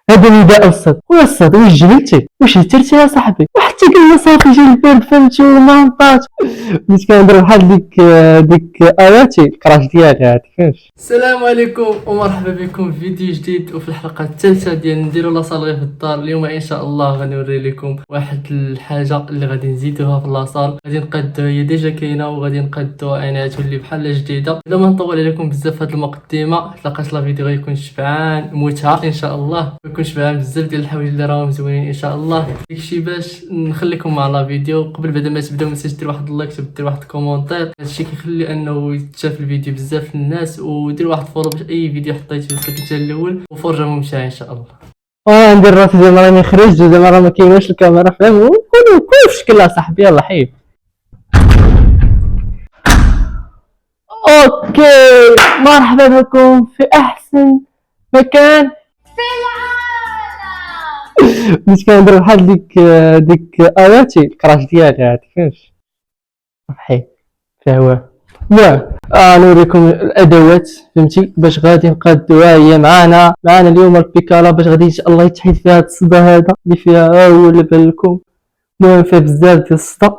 هذا نداء الصد خويا الصد، واش جبلتي واش هترتي يا صاحبي؟ وحتى قلنا صافي جا البرد فهمتي وما نطاش. بديت كنهضر بحال ديك اياتي الكراش ديالي هذيك فهمتي. السلام عليكم ومرحبا بكم في فيديو جديد وفي الحلقه الثالثه ديال نديرو لاصال في الدار. اليوم ان شاء الله غادي نوري لكم واحد الحاجه اللي غادي نزيدوها في لاصال، غادي نقادوها هي ديجا كاينه وغادي نقادوها انها تولي بحال جديده. بلا ما نطول عليكم بزاف هاد المقدمه، لقاش لا فيديو غيكون شبعان متعه ان شاء الله، غيكون شبعان بزاف ديال الحوايج اللي راهم زوينين ان شاء الله. داكشي باش نخليكم مع لا فيديو. قبل بعد ما تبداو ما تنساوش دير واحد اللايك ودير واحد الكومونتير، هادشي كيخلي انه يتشاف الفيديو بزاف الناس، ودير واحد فولو باش اي فيديو حطيتو يوصلك حتى الاول وفرجه ممتعه ان شاء الله. ندير راسي زعما راني خرجت زعما راه ما كايناش الكاميرا فاهم، كل في شكل صاحبي. يلا حيد. اوكي مرحبا بكم في احسن مكان في العالم. مش كنهضر بحال ديك اياتي الكراش ديالي هذيك فهمتي. صحيح فيها واه المهم نوريكم الادوات فهمتي باش غادي نقادوها. هي معانا اليوم البيكالا باش غادي ان شاء الله يتحيد فيها هاد الصدى هذا اللي فيها هو اللي بان لكم. المهم فيها بزاف ديال الصدى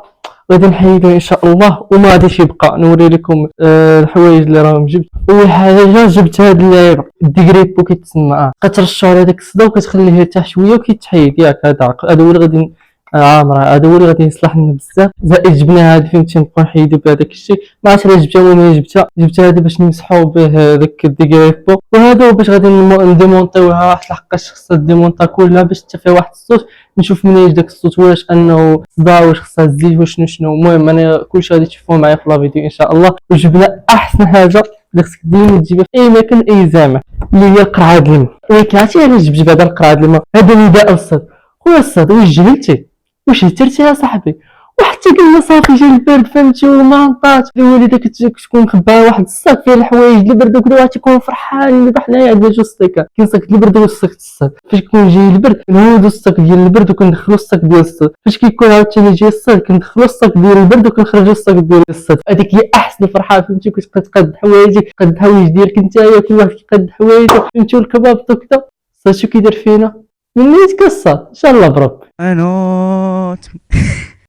غادي نحيدو ان شاء الله وما غاديش يبقى. نوري لكم الحوايج اللي راهم جبت. اول حاجه جبت هاد اللعيبه الديغريبو كيتسمى، كترشو على داك الصدى وكتخليه يرتاح شويه وكيتحيد ياك. هذا هو اللي غادي عامره، هذا هو اللي غادي يصلح لنا بزاف. زائد جبنا هذه فهمتي نبقاو نحيدو بهذاك الشيء. ما عرفتش علاش جبتها وما جبتها هذه باش نمسحو به داك الديغريبو. وهذا باش غادي نديمونطيوها واحد لحقاش خصها ديمونطا كلها باش حتى فيها واحد الصوت نشوف منين يجي داك الصوت، واش انه صدى واش خصها الزيت واش شنو. المهم انا كلشي غادي تشوفوه معايا في لا فيديو ان شاء الله. وجبنا احسن حاجه اللي خصك ديما تجيبها في اي مكان اي زعما اللي هي القرعه د الماء. ولكن عرفتي علاش جبت هذا القرعه د الماء؟ هذا نداء الصد خويا الصد، واش جبلتي واش هترتي يا صاحبي؟ وحتى قلنا صافي جا البرد فهمتي وما نطاش. الوالده كتكون مخباها واحد الصاك فيه الحوايج اللي برد وكذا، واحد تيكون فرحان اللي حنايا عندنا جوج صيكات، كاين صاك ديال البرد والصاك الصاد. فاش كيكون جاي البرد كنهودو الصاك ديال البرد وكندخلو الصاك ديال الصاد، فاش كيكون عاوتاني جاي الصاد كندخلو الصاك ديال البرد وكنخرجو الصاك ديال الصاد. هذيك هي احسن فرحه فهمتي، كتبقى تقاد حوايجك تقاد الحوايج ديالك نتايا، كل واحد كيقاد حوايجو فهمتي. والكباب وكذا الصاد شو كيدير فينا منيت كالصاد ان شاء الله بربي انوت.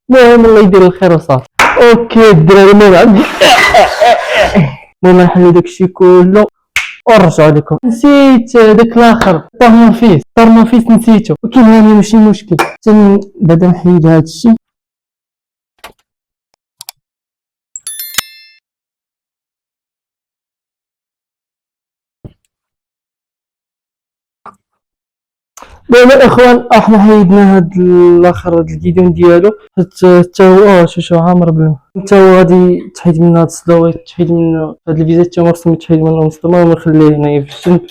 المهم الله يدير الخير وصافي. اوكي الدراري المهم عندي المهم نحلو داكشي كله ونرجعو لكم. نسيت داك الاخر طرموفيس نسيتو، ولكن هاني ماشي مشكل. بعدا نحيد هادشي. المهم الاخوان احنا حيدنا هاد الاخر هاد الكيدون ديالو حتى هو شو عامر بالماء. حتى هو غادي تحيد منه هاد الصدى وتحيد منه هاد الفيزات حتى هما خصهم يتحيد منهم الصدى. المهم نخليه هنايا في الجنب.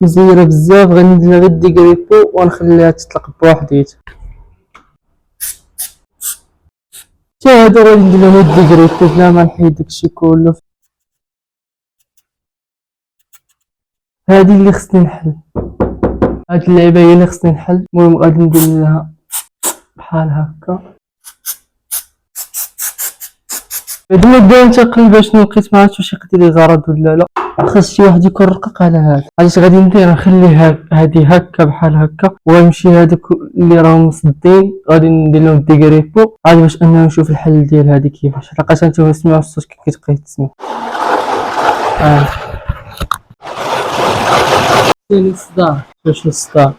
مزيره بزاف غندير غير ديغريبو ونخليها تطلق بوحديتها. حتى هادو غادي ندير لهم ديغريبو بلا ما نحيد داكشي كله. هادي اللي خصني نحل، هاد اللعبه هي اللي خصني نحل. المهم غادي ندير لها بحال هكا. بعد ما نبدا ننتقل باش لقيت ما عرفتش واش يقدر لي غرض ولا لا، خاص شي واحد يكون رقق على هذا. علاش غادي ندير نخلي هادي هكا بحال هكا، وغنمشي هادوك اللي راهم مصدين غادي ندير لهم ديغريبو عاد باش اننا نشوف الحل ديال هادي كيفاش. لقيت انتم تسمعوا الصوت كي كتبقى يتسمع. ثاني الصداع شوف الصداع.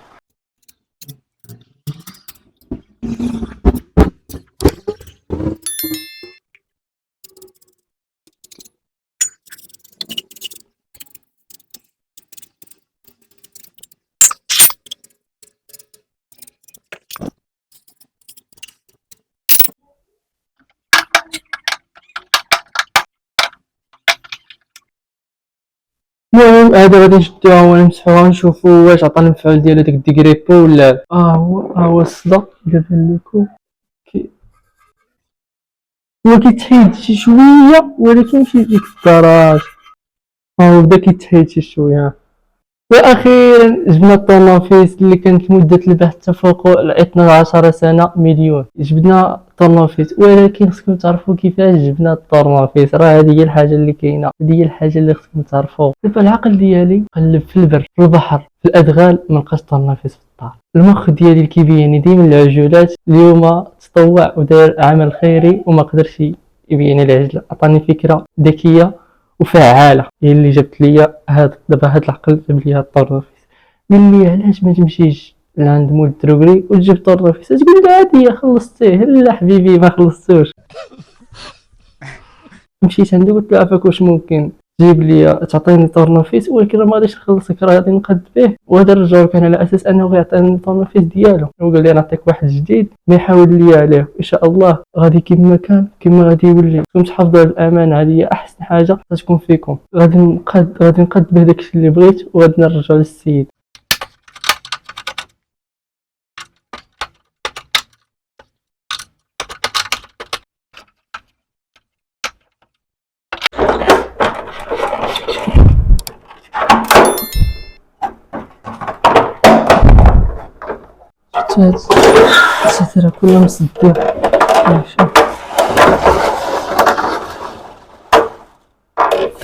المهم هذا غادي نشدوها ونمسحوها ونشوفو واش عطانا المفعول ديال هداك الديغريبو ولا لا. هو الصدى اللي بان لكم هو كيتحيد شي شويه ولكن ماشي ديك الدرجه. هو بدا كيتحيد شي شويه. واخيرا جبنا الطورنوفيس اللي كانت مده البحث تفوق 12 سنه مليون. جبنا الطورنوفيس، ولكن خصكم تعرفوا كيفاش جبنا الطورنوفيس. راه هذه هي الحاجه اللي كاينه، هذه هي الحاجه اللي خصكم تعرفوا. دابا العقل ديالي قلب في البر، في البحر، في الادغال، ما لقاش الطورنوفيس في الدار. المخ ديالي كيبين ديما العجولات. اليوم تطوع ودار عمل خيري وما قدرش يبين العجله. عطاني فكره ذكيه وفعاله هي اللي جبت لي دابا هاد العقل جاب لي هاد الطورنوفيس. قال لي علاش ما تمشيش لعند مول الدروغري وتجيب طورنوفيس؟ تقول لي عادي خلصتيه. لا حبيبي ما خلصتوش. مشيت عنده قلت له عافاك واش ممكن تجيب لي تعطيني طورنوفيس، ولكن ما غاديش نخلصك، راه غادي نقد به. وهذا الرجل كان على اساس انه غيعطيني الطورنوفيس ديالو، وقال لي نعطيك واحد جديد ما يحاول لي عليه ان شاء الله غادي كما كان كما غادي يولي. كنت تحافظوا على الامان، هذه هي احسن حاجه تكون فيكم. غادي نقد به داكشي اللي بغيت وغادي نرجعو للسيد. السترة كلها مسدودة.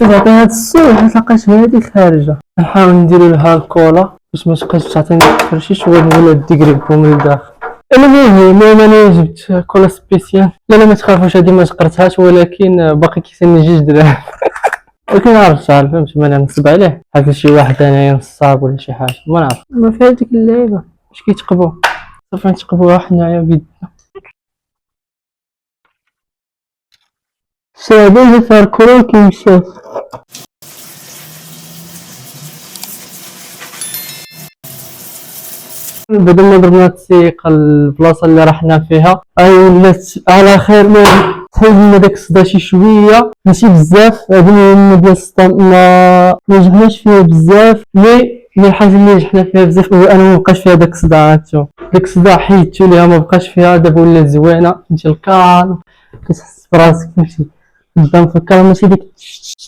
بعد هاد الصبح لقيت هادي خارجة، نحاول نديرو لها الكولا باش ما تبقاش تعطيني التفرشيش ولا الديكري بوم لداخل. المهم انا جبت كولا سبيسيال. لا ما تخافوش هادي ما تقرتهاش، ولكن باقي كيسالني 2 دراهم. ولكن عرفتها فهمت، ما نصب عليه حتى شي واحد انايا نصاب ولا شي حاجة ما نعرف. ما فيها ديك اللعيبة باش كيتقبو صافي نتقبوها حنايا بيدنا. شابه صار كرة كيمشي. بدل ما درنا التسيق البلاصة اللي رحنا فيها ولات على خير. ما حيدنا داك الصدا شي شوية ماشي بزاف. هادي المهمة ديال الصدا ما نجحناش فيها بزاف. مي الحاجة اللي نجحنا فيها بزاف هو انا مبقاش فيها داك الصدا. عرفتو داك الصدا حيدتو ليها مبقاش فيها. دابا ولات زوينة فهمتي، الكالم كتحس براسك فهمتي قدام في الكالم، ماشي ديك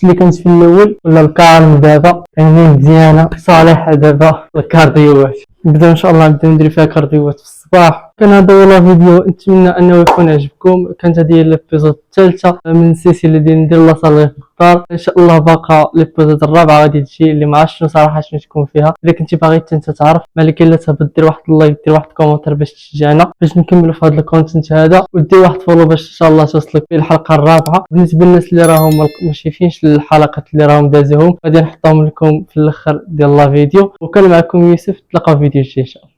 اللي كانت في الاول. ولا الكالم دابا يعني مزيانة صالحة. دابا الكارديوات نبداو ان شاء الله ندير فيها كارديوات في الصباح. كان هذا هو الفيديو، نتمنى انه يكون عجبكم. كانت هذه الابيزود الثالثه من السلسله ديال ندير لاصال في الدار. ان شاء الله باقا الابيزود الرابعه غادي تجي اللي ما عرفتش صراحه شنو تكون فيها. الا كنتي باغي انت تعرف مالك الا تهبط دير واحد اللايك، دير واحد الكومنتير باش تشجعنا باش نكملوا في هذا الكونتنت هذا، ودير واحد فولو باش ان شاء الله توصلك في الحلقه الرابعه. بالنسبه للناس اللي راهم ما شايفينش الحلقات اللي راهم دازوهم غادي نحطهم لكم في الاخر ديال لا فيديو. وكان معكم يوسف، تلقاو فيديو جديد ان شاء الله.